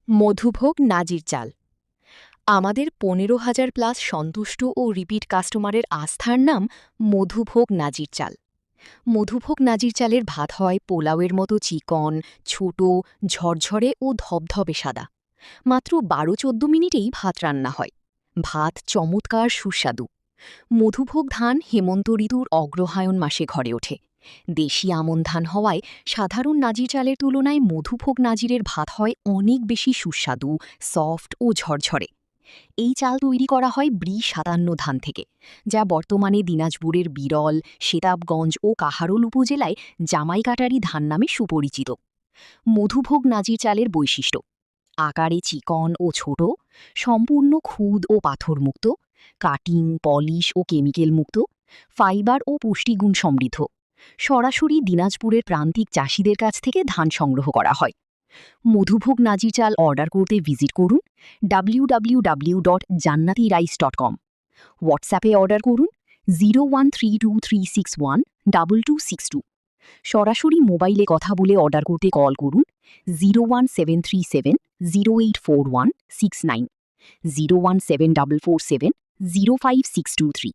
মধুভোগ নাজির চাল। আমাদের ১৫,০০০+ সন্তুষ্ট ও রিপিট কাস্টমারের আস্থার নাম মধুভোগ নাজির চাল। মধুভোগ নাজির চালের ভাত হয় পোলাওয়ের মতো চিকন, ছোট, ঝরঝরে ও ধবধবে সাদা। মাত্র ১২-১৪ মিনিটেই ভাত রান্না হয়। ভাত চমৎকার সুস্বাদু। মধুভোগ ধান হেমন্ত ঋতুর অগ্রহায়ণ মাসে ঘরে ওঠে। দেশি আমন ধান হওয়ায় সাধারণ নাজির চালের তুলনায় মধুভোগ নাজিরের ভাত হয় অনেক বেশি সুস্বাদু, সফট ও ঝরঝরে। এই চাল তৈরি করা হয় ব্রি ৫৭ ধান থেকে, যা বর্তমানে দিনাজপুরের বিরল, সেতাবগঞ্জ ও কাহারোল উপজেলায় জামাইকাটারি ধান নামে সুপরিচিত। মধুভোগ নাজির চালের বৈশিষ্ট্য: আকারে চিকন ও ছোট, সম্পূর্ণ খুদ ও পাথরমুক্ত, কাটিং, পলিশ ও কেমিক্যাল মুক্ত, ফাইবার ও পুষ্টিগুণ সমৃদ্ধ। সরাসরি দিনাজপুরের প্রান্তিক চাষিদের কাছ থেকে ধান সংগ্রহ করা হয়। মধুভোগ নাজির চাল অর্ডার করতে ভিজিট করুন www.jannatirice.com। হোয়াটসঅ্যাপে অর্ডার করুন 013236122262। সরাসরি মোবাইলে কথা বলে অর্ডার করতে কল করুন 01737 084169, 01744705623।